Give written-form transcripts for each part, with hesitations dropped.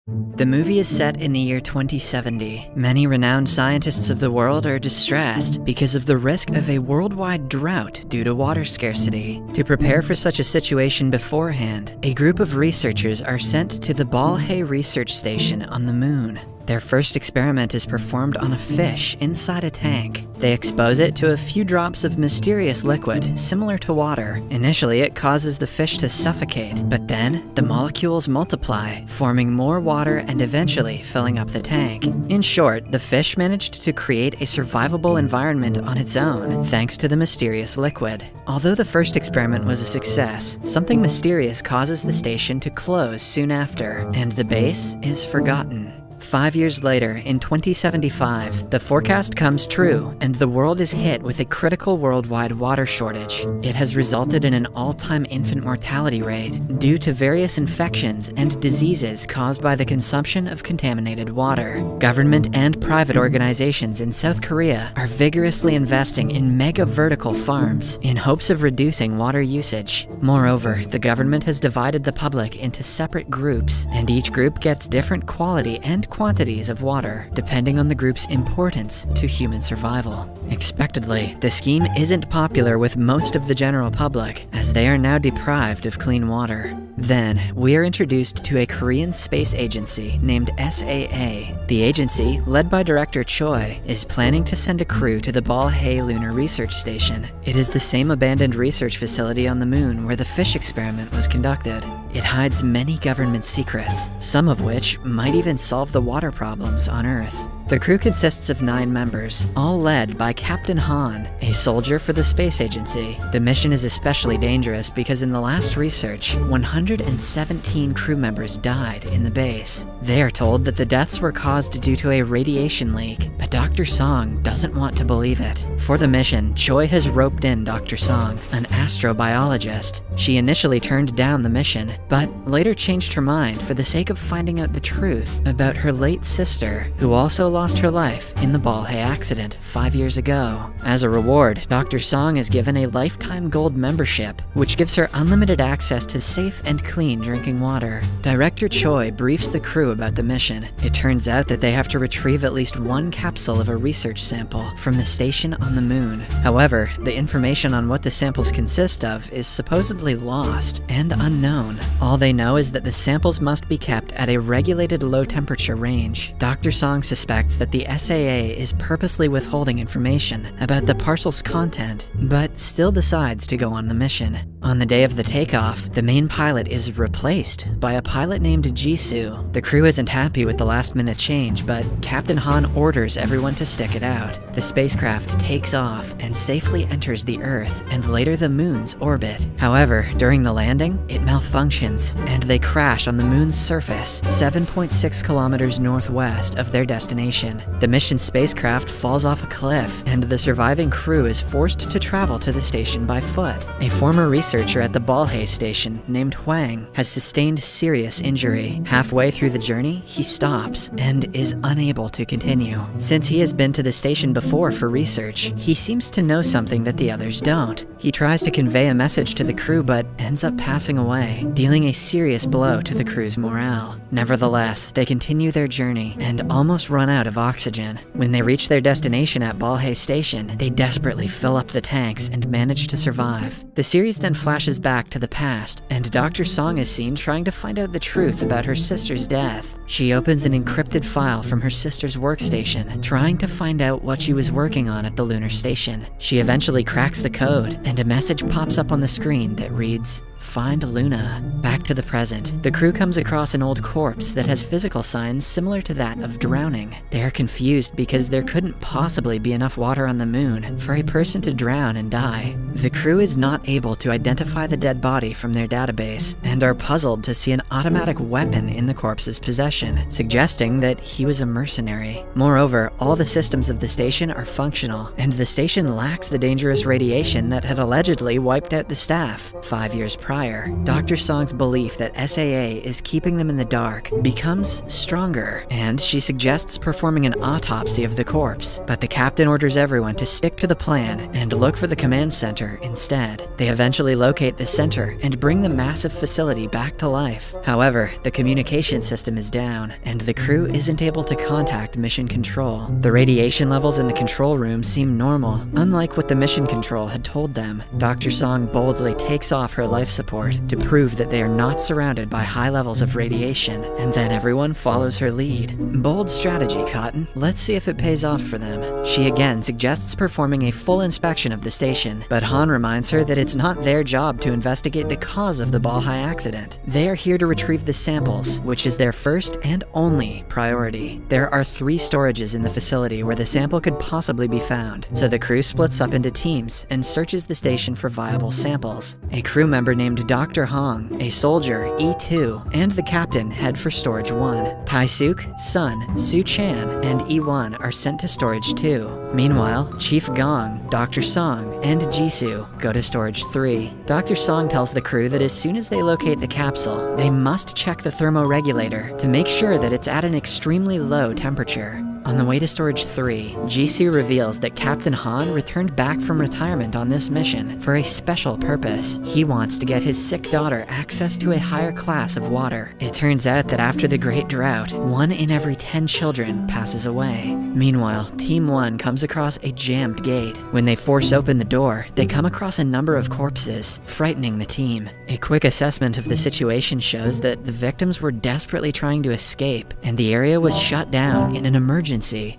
The movie is set in the year 2070. Many renowned scientists of the world are distressed because of the risk of a worldwide drought due to water scarcity. To prepare for such a situation beforehand, a group of researchers are sent to the Balhae research station on the moon. Their first experiment is performed on a fish inside a tank. They expose it to a few drops of mysterious liquid, similar to water. Initially, it causes the fish to suffocate, but then the molecules multiply, forming more water and eventually filling up the tank. In short, the fish managed to create a survivable environment on its own, thanks to the mysterious liquid. Although the first experiment was a success, something mysterious causes the station to close soon after, and the base is forgotten. 5 years later, in 2075, the forecast comes true, and the world is hit with a critical worldwide water shortage. It has resulted in an all-time infant mortality rate due to various infections and diseases caused by the consumption of contaminated water. Government and private organizations in South Korea are vigorously investing in mega vertical farms in hopes of reducing water usage. Moreover, the government has divided the public into separate groups, and each group gets different quality and quantities of water, depending on the group's importance to human survival. Expectedly, the scheme isn't popular with most of the general public, as they are now deprived of clean water. Then, we are introduced to a Korean space agency named SAA. The agency, led by director Choi, is planning to send a crew to the Balhae Lunar Research Station. It is the same abandoned research facility on the moon where the fish experiment was conducted. It hides many government secrets, some of which might even solve the water problems on Earth. The crew consists of 9 members, all led by Captain Han, a soldier for the space agency. The mission is especially dangerous because in the last research, 117 crew members died in the base. They are told that the deaths were caused due to a radiation leak, but Dr. Song doesn't want to believe it. For the mission, Choi has roped in Dr. Song, an astrobiologist. She initially turned down the mission, but later changed her mind for the sake of finding out the truth about her late sister, who also lost her life in the Balhae accident 5 years ago. As a reward, Dr. Song is given a lifetime gold membership, which gives her unlimited access to safe and clean drinking water. Director Choi briefs the crew about the mission. It turns out that they have to retrieve at least 1 capsule of a research sample from the station on the moon. However, the information on what the samples consist of is supposedly lost and unknown. All they know is that the samples must be kept at a regulated low temperature range. Dr. Song suspects that the SAA is purposely withholding information about the parcel's content, but still decides to go on the mission. On the day of the takeoff, the main pilot is replaced by a pilot named Jisoo. The crew isn't happy with the last-minute change, but Captain Han orders everyone to stick it out. The spacecraft takes off and safely enters the Earth and later the moon's orbit. However, during the landing, it malfunctions, and they crash on the moon's surface, 7.6 kilometers northwest of their destination. The mission spacecraft falls off a cliff, and the surviving crew is forced to travel to the station by foot. A former researcher at the Balhae station, named Hwang, has sustained serious injury. Halfway through the journey, he stops and is unable to continue. Since he has been to the station before for research, he seems to know something that the others don't. He tries to convey a message to the crew but ends up passing away, dealing a serious blow to the crew's morale. Nevertheless, they continue their journey and almost run out of oxygen. When they reach their destination at Balhae Station, they desperately fill up the tanks and manage to survive. The series then flashes back to the past, and Dr. Song is seen trying to find out the truth about her sister's death. She opens an encrypted file from her sister's workstation, trying to find out what she was working on at the lunar station. She eventually cracks the code, and a message pops up on the screen that reads, "Find Luna." Back to the present, the crew comes across an old corpse that has physical signs similar to that of drowning. They are confused because there couldn't possibly be enough water on the moon for a person to drown and die. The crew is not able to identify the dead body from their database, and are puzzled to see an automatic weapon in the corpse's possession, suggesting that he was a mercenary. Moreover, all the systems of the station are functional, and the station lacks the dangerous radiation that had allegedly wiped out the staff. 5 years prior, Dr. Song's belief that SAA is keeping them in the dark becomes stronger, and she suggests performing an autopsy of the corpse, but the captain orders everyone to stick to the plan and look for the command center instead. They eventually locate the center and bring the massive facility back to life. However, the communication system is down, and the crew isn't able to contact mission control. The radiation levels in the control room seem normal, unlike what the mission control had told them. Dr. Song boldly takes off her life support to prove that they are not surrounded by high levels of radiation, and then everyone follows her lead. Bold strategy, Cotton. Let's see if it pays off for them. She again suggests performing a full inspection of the station, but Han reminds her that it's not their job to investigate the cause of the Balhai accident. They are here to retrieve the samples, which is their first and only priority. There are 3 storages in the facility where the sample could possibly be found, so the crew splits up into teams and searches the station for viable samples. A crew member named Dr. Hong, a soldier, E2, and the captain head for Storage 1. Tai-suk, Sun, Su-chan, and E1 are sent to Storage 2. Meanwhile, Chief Gong, Dr. Song, and Jisoo go to Storage 3. Dr. Song tells the crew that as soon as they locate the capsule, they must check the thermoregulator to make sure that it's at an extremely low temperature. On the way to Storage 3, Jisoo reveals that Captain Han returned back from retirement on this mission for a special purpose. He wants to get his sick daughter access to a higher class of water. It turns out that after the Great Drought, 1 in every 10 children passes away. Meanwhile, Team 1 comes across a jammed gate. When they force open the door, they come across a number of corpses, frightening the team. A quick assessment of the situation shows that the victims were desperately trying to escape, and the area was shut down in an emergency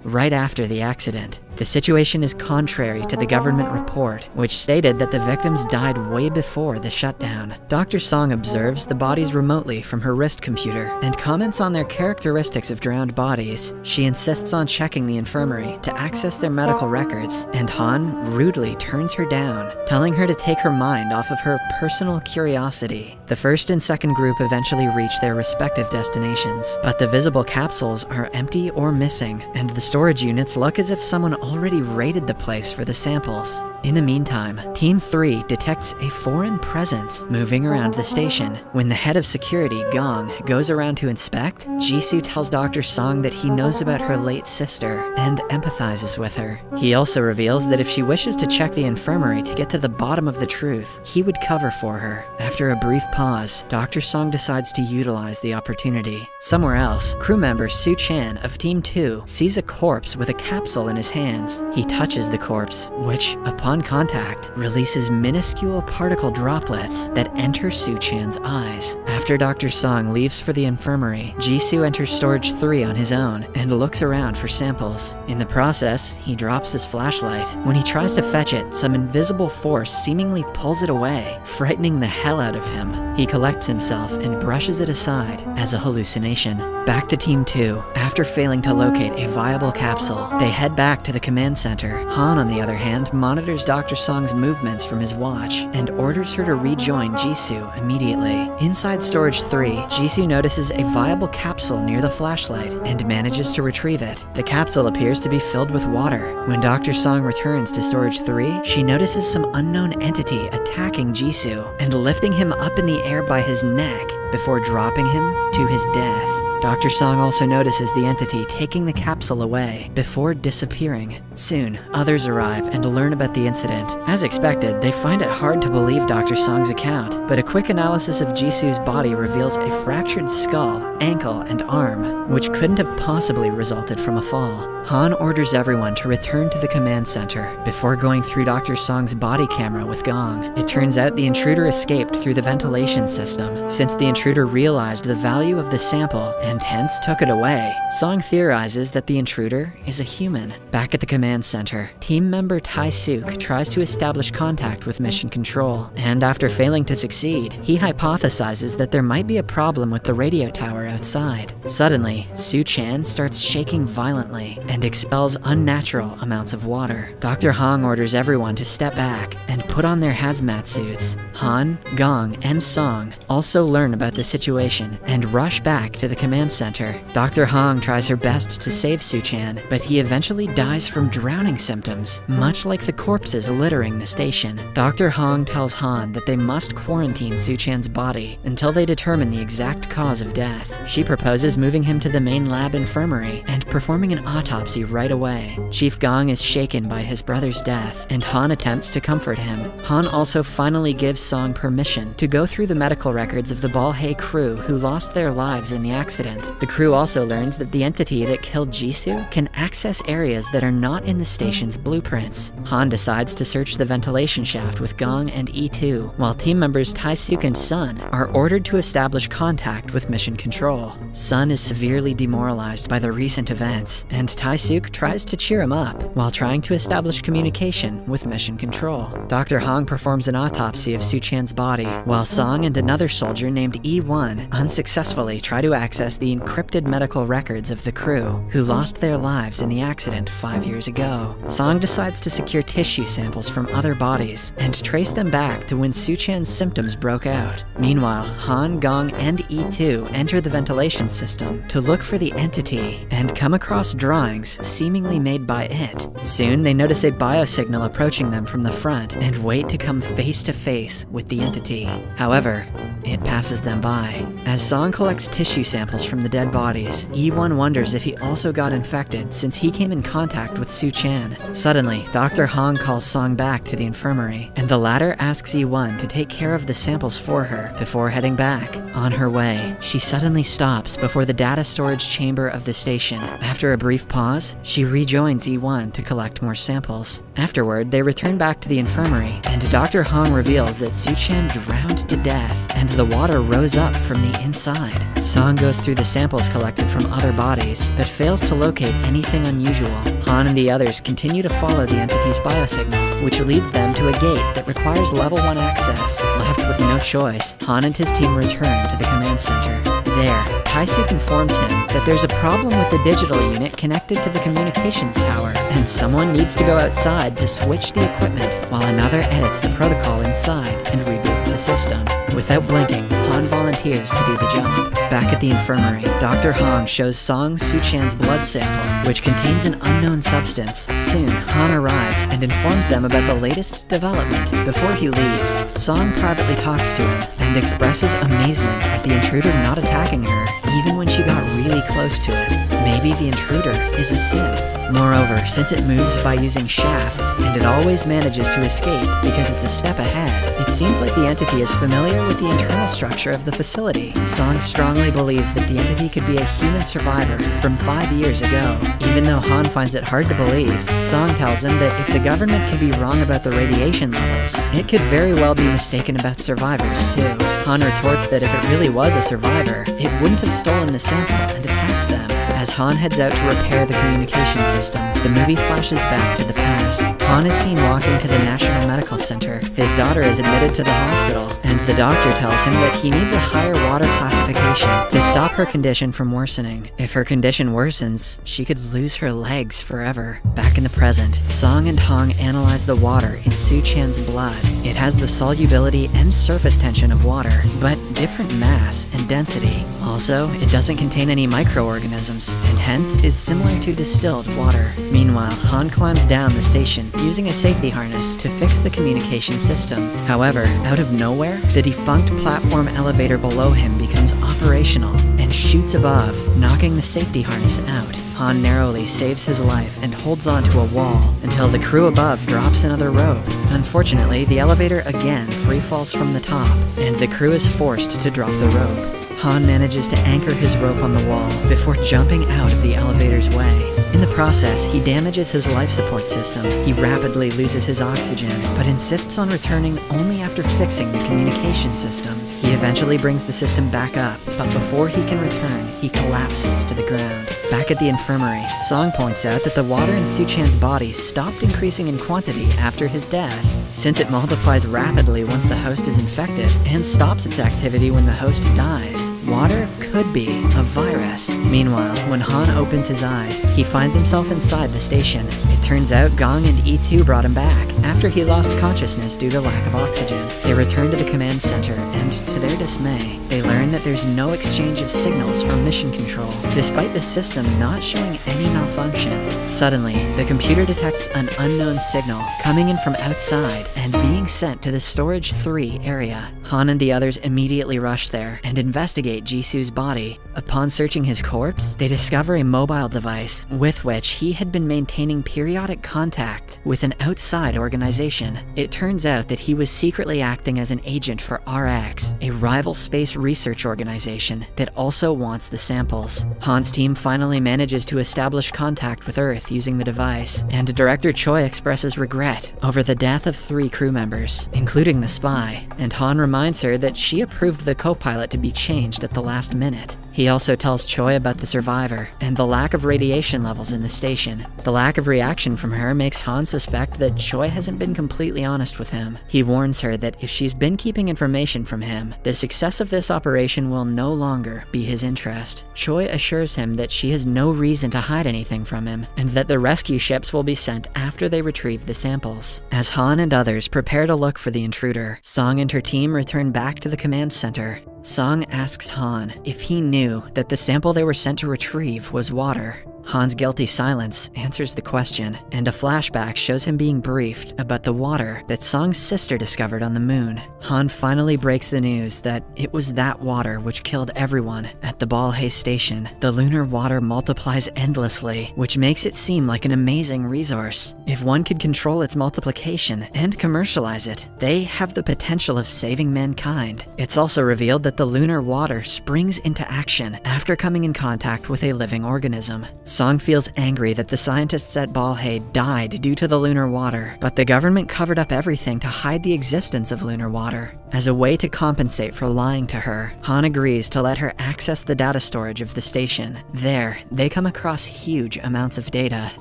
right after the accident. The situation is contrary to the government report, which stated that the victims died way before the shutdown. Dr. Song observes the bodies remotely from her wrist computer and comments on their characteristics of drowned bodies. She insists on checking the infirmary to access their medical records, and Han rudely turns her down, telling her to take her mind off of her personal curiosity. The first and second group eventually reach their respective destinations, but the visible capsules are empty or missing, and the storage units look as if someone already raided the place for the samples. In the meantime, Team 3 detects a foreign presence moving around the station. When the head of security, Gong, goes around to inspect, Jisoo tells Dr. Song that he knows about her late sister and empathizes with her. He also reveals that if she wishes to check the infirmary to get to the bottom of the truth, he would cover for her. After a brief pause, Dr. Song decides to utilize the opportunity. Somewhere else, crew member Su-chan of Team 2 sees a corpse with a capsule in his hands. He touches the corpse, which, upon contact, releases minuscule particle droplets that enter Su-chan's eyes. After Dr. Song leaves for the infirmary, Jisoo enters Storage 3 on his own and looks around for samples. In the process, he drops his flashlight. When he tries to fetch it, some invisible force seemingly pulls it away, frightening the hell out of him. He collects himself and brushes it aside as a hallucination. Back to Team 2. After failing to locate a viable capsule, they head back to the command center. Han, on the other hand, monitors Dr. Song's movements from his watch and orders her to rejoin Jisoo immediately. Inside Storage 3, Jisoo notices a viable capsule near the flashlight and manages to retrieve it. The capsule appears to be filled with water. When Dr. Song returns to Storage 3, she notices some unknown entity attacking Jisoo and lifting him up in the air by his neck before dropping him to his death. Dr. Song also notices the entity taking the capsule away before disappearing. Soon, others arrive and learn about the incident. As expected, they find it hard to believe Dr. Song's account, but a quick analysis of Jisoo's body reveals a fractured skull, ankle, and arm, which couldn't have possibly resulted from a fall. Han orders everyone to return to the command center before going through Dr. Song's body camera with Gong. It turns out the intruder escaped through the ventilation system. Since the intruder realized the value of the sample and hence took it away, Song theorizes that the intruder is a human. Back at the command center, team member Tai-suk tries to establish contact with mission control, and after failing to succeed, he hypothesizes that there might be a problem with the radio tower outside. Suddenly, Su-chan starts shaking violently and expels unnatural amounts of water. Dr. Hong orders everyone to step back and put on their hazmat suits. Han, Gong, and Song also learn about the situation and rush back to the command command center. Dr. Hong tries her best to save Su-chan, but he eventually dies from drowning symptoms, much like the corpses littering the station. Dr. Hong tells Han that they must quarantine Su-chan's body until they determine the exact cause of death. She proposes moving him to the main lab infirmary and performing an autopsy right away. Chief Gong is shaken by his brother's death, and Han attempts to comfort him. Han also finally gives Song permission to go through the medical records of the Balhae crew who lost their lives in the accident. The crew also learns that the entity that killed Jisoo can access areas that are not in the station's blueprints. Han decides to search the ventilation shaft with Gong and E2, while team members Tae-suk and Sun are ordered to establish contact with Mission Control. Sun is severely demoralized by the recent events, and Tae-suk tries to cheer him up while trying to establish communication with Mission Control. Dr. Hong performs an autopsy of Su-chan's body, while Song and another soldier named E1 unsuccessfully try to access the encrypted medical records of the crew who lost their lives in the accident 5 years ago. Song decides to secure tissue samples from other bodies and trace them back to when Su-chan's symptoms broke out. Meanwhile, Han, Gong, and E2 enter the ventilation system to look for the entity and come across drawings seemingly made by it. Soon, they notice a biosignal approaching them from the front and wait to come face to face with the entity. However, it passes them by. As Song collects tissue samples from the dead bodies, E1 wonders if he also got infected since he came in contact with Su-chan. Suddenly, Dr. Hong calls Song back to the infirmary, and the latter asks E1 to take care of the samples for her before heading back. On her way, she suddenly stops before the data storage chamber of the station. After a brief pause, she rejoins E1 to collect more samples. Afterward, they return back to the infirmary, and Dr. Hong reveals that Su-chan drowned to death, and the water rose up from the inside. Song goes through the samples collected from other bodies, but fails to locate anything unusual. Han and the others continue to follow the entity's biosignal, which leads them to a gate that requires level 1 access. Left with no choice, Han and his team return to the command center. There, Tae-suk informs him that there's a problem with the digital unit connected to the communications tower, and someone needs to go outside to switch the equipment, while another edits the protocol inside and reboots the system. Without blinking, Han volunteers to do the job. Back at the infirmary, Dr. Hong shows Song Su-chan's blood sample, which contains an unknown substance. Soon, Han arrives and informs them about the latest development. Before he leaves, Song privately talks to him and expresses amazement at the intruder not attacking her, even when she got really close to it. Maybe the intruder is a synth. Moreover, since it moves by using shafts, and it always manages to escape because it's a step ahead, it seems like the entity is familiar with the internal structure of the facility. Song strongly believes that the entity could be a human survivor from 5 years ago. Even though Han finds it hard to believe, Song tells him that if the government could be wrong about the radiation levels, it could very well be mistaken about survivors too. Han retorts that if it really was a survivor, it wouldn't have stolen the sample and attacked them. As Han heads out to repair the communication system, the movie flashes back to the past. Han is seen walking to the National Medical Center. His daughter is admitted to the hospital, and the doctor tells him that he needs a higher water classification to stop her condition from worsening. If her condition worsens, she could lose her legs forever. Back in the present, Song and Hong analyze the water in Su-chan's blood. It has the solubility and surface tension of water, but different mass and density. Also, it doesn't contain any microorganisms, and hence is similar to distilled water. Meanwhile, Han climbs down the station using a safety harness to fix the communication system. However, out of nowhere, the defunct platform elevator below him becomes operational and shoots above, knocking the safety harness out. Han narrowly saves his life and holds onto a wall until the crew above drops another rope. Unfortunately, the elevator again free falls from the top, and the crew is forced to drop the rope. Han manages to anchor his rope on the wall before jumping out of the elevator's way. In the process, he damages his life support system. He rapidly loses his oxygen, but insists on returning only after fixing the communication system. He eventually brings the system back up, but before he can return, he collapses to the ground. Back at the infirmary, Song points out that the water in Su-chan's body stopped increasing in quantity after his death, since it multiplies rapidly once the host is infected and stops its activity when the host dies. Water could be a virus. Meanwhile, when Han opens his eyes, he finds himself inside the station. It turns out Gong and E2 brought him back after he lost consciousness due to lack of oxygen. They return to the command center, and to their dismay, they learn that there's no exchange of signals from mission control, despite the system not showing any malfunction. Suddenly, the computer detects an unknown signal coming in from outside and being sent to the Storage 3 area. Han and the others immediately rush there and investigate Jisoo's body. Upon searching his corpse, they discover a mobile device with which he had been maintaining periodic contact with an outside organization. It turns out that he was secretly acting as an agent for RX, a rival space research organization that also wants the samples. Han's team finally manages to establish contact with Earth using the device, and Director Choi expresses regret over the death of 3 crew members, including the spy, and Han reminds her that she approved the co-pilot to be changed at the last minute. He also tells Choi about the survivor and the lack of radiation levels in the station. The lack of reaction from her makes Han suspect that Choi hasn't been completely honest with him. He warns her that if she's been keeping information from him, the success of this operation will no longer be his interest. Choi assures him that she has no reason to hide anything from him, and that the rescue ships will be sent after they retrieve the samples. As Han and others prepare to look for the intruder, Song and her team return back to the command center. Song asks Han if he knew that the sample they were sent to retrieve was water. Han's guilty silence answers the question, and a flashback shows him being briefed about the water that Song's sister discovered on the moon. Han finally breaks the news that it was that water which killed everyone at the Balhae station. The lunar water multiplies endlessly, which makes it seem like an amazing resource. If one could control its multiplication and commercialize it, they have the potential of saving mankind. It's also revealed that the lunar water springs into action after coming in contact with a living organism. Song feels angry that the scientists at Balhae died due to the lunar water, but the government covered up everything to hide the existence of lunar water. As a way to compensate for lying to her, Han agrees to let her access the data storage of the station. There, they come across huge amounts of data.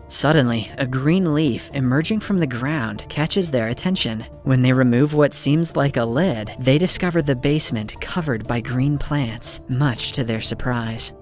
Suddenly, a green leaf emerging from the ground catches their attention. When they remove what seems like a lid, they discover the basement covered by green plants, much to their surprise.